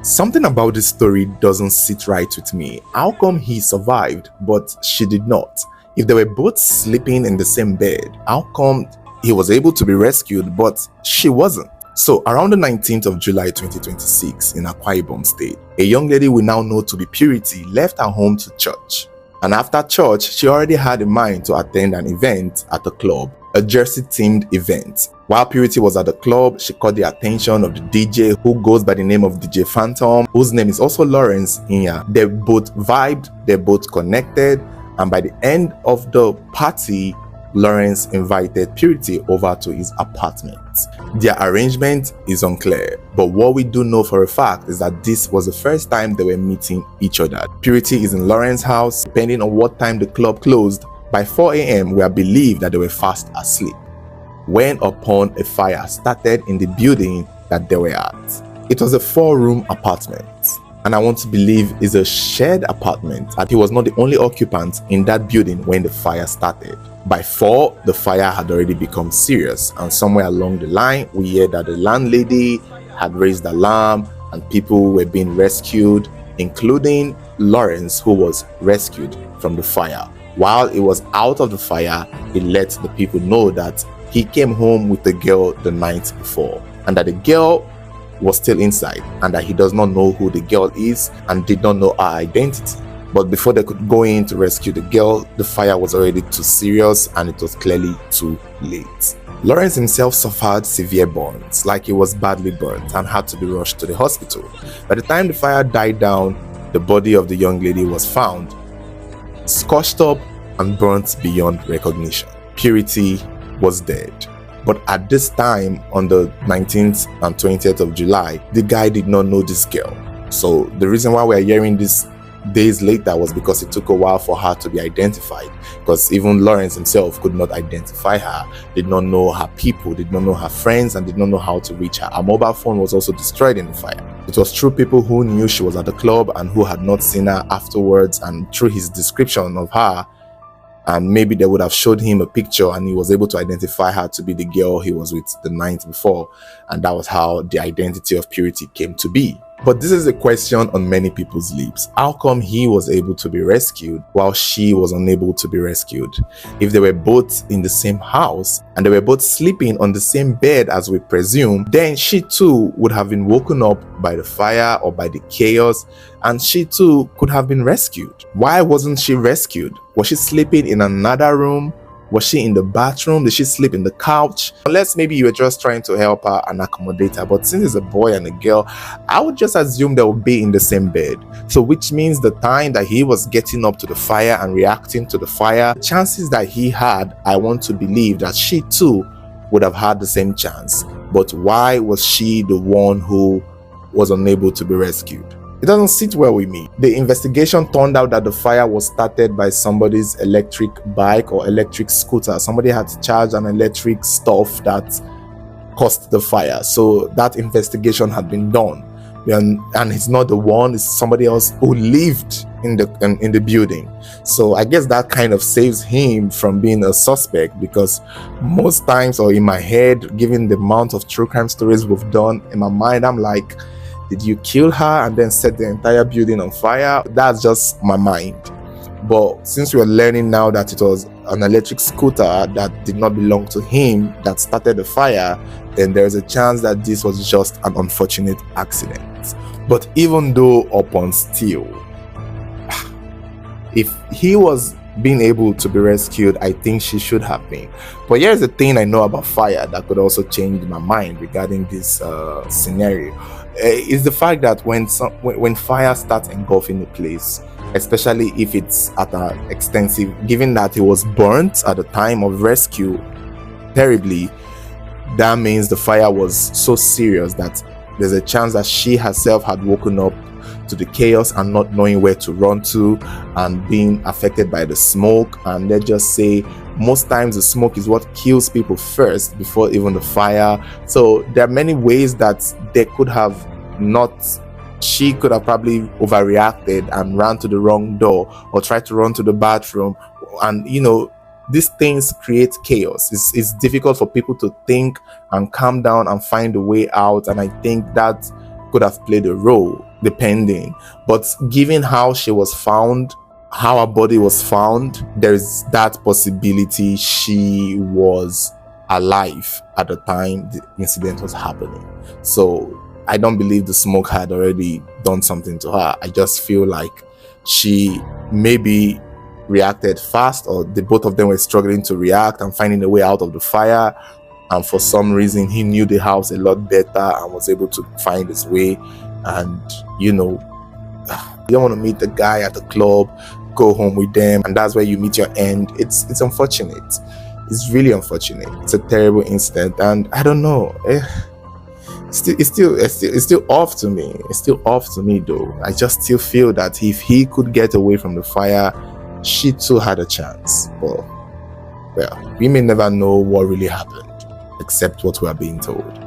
Something about this story doesn't sit right with me. How come he survived, but she did not? If they were both sleeping in the same bed, how come he was able to be rescued, but she wasn't? So, around the 19th of July 2026 in Akwa Ibom State, a young lady we now know to be Purity left her home to church. And after church, she already had in mind to attend an event at a club, a Jersey-themed event. While Purity was at the club, she caught the attention of the DJ, who goes by the name of DJ Phantom, whose name is also Lawrence Inya. They both vibed, they both connected, and by the end of the party, Lawrence invited Purity over to his apartment. Their arrangement is unclear, but what we do know for a fact is that this was the first time they were meeting each other. Purity is in Lawrence's house. Depending on what time the club closed, by 4 a.m. we are believed that they were fast asleep, when upon a fire started in the building that they were at. It was a 4-room apartment, and I want to believe it's a shared apartment, and he was not the only occupant in that building when the fire started. By 4, the fire had already become serious, and somewhere along the line, we hear that the landlady had raised the alarm and people were being rescued, including Lawrence, who was rescued from the fire. While he was out of the fire, he let the people know that he came home with the girl the night before, and that the girl was still inside, and that he does not know who the girl is and did not know her identity. But before they could go in to rescue the girl, the fire was already too serious and it was clearly too late. Lawrence himself suffered severe burns, like he was badly burnt, and had to be rushed to the hospital. By the time the fire died down, the body of the young lady was found, scorched up and burnt beyond recognition. Purity was dead. But at this time, on the 19th and 20th of July, the guy did not know this girl. So the reason why we are hearing this days later was because it took a while for her to be identified, because even Lawrence himself could not identify her, did not know her people, did not know her friends, and did not know how to reach her. Her mobile phone was also destroyed in the fire. It was through people who knew she was at the club and who had not seen her afterwards, and through his description of her, and maybe they would have showed him a picture and he was able to identify her to be the girl he was with the night before, and that was how the identity of Purity came to be. But this is a question on many people's lips. How come he was able to be rescued while she was unable to be rescued? If they were both in the same house and they were both sleeping on the same bed as we presume, then she too would have been woken up by the fire or by the chaos, and she too could have been rescued. Why wasn't she rescued? Was she sleeping in another room? Was she in the bathroom? Did she sleep in the couch? Unless maybe you were just trying to help her and accommodate her. But since it's a boy and a girl, I would just assume they would be in the same bed. So which means the time that he was getting up to the fire and reacting to the fire, the chances that he had, I want to believe that she too would have had the same chance. But why was she the one who was unable to be rescued? It doesn't sit well with me. The investigation turned out that the fire was started by somebody's electric bike or electric scooter. Somebody had charged an electric stuff that caused the fire. So that investigation had been done. And he's not the one, it's somebody else who lived in the building. So I guess that kind of saves him from being a suspect, because most times, or in my head, given the amount of true crime stories we've done, in my mind, I'm like, did you kill her and then set the entire building on fire? That's just my mind. But since we're learning now that it was an electric scooter that did not belong to him that started the fire, then there's a chance that this was just an unfortunate accident. But even though upon still, if he was being able to be rescued, I think she should have been. But here's the thing I know about fire that could also change my mind regarding this scenario. Is the fact that when fire starts engulfing a place, especially if it's at an extensive, given that he was burnt at the time of rescue terribly, that means the fire was so serious that there's a chance that she herself had woken up to the chaos and not knowing where to run to, and being affected by the smoke. And let's just say most times the smoke is what kills people first before even the fire. So there are many ways that they could have not, she could have probably overreacted and ran to the wrong door or tried to run to the bathroom. And these things create chaos. It's difficult for people to think and calm down and find a way out. And I think that could have played a role, depending. But given how she was found, how her body was found, there's that possibility she was alive at the time the incident was happening. So I don't believe the smoke had already done something to her. I just feel like she maybe reacted fast, or the both of them were struggling to react and finding a way out of the fire, and for some reason he knew the house a lot better and was able to find his way. And you don't want to meet the guy at the club, go home with them, and that's where you meet your end. It's unfortunate. It's really unfortunate. It's a terrible incident, and I don't know. It's still off to me. It's still off to me, though. I just still feel that if he could get away from the fire, she too had a chance. But well, we may never know what really happened, except what we are being told.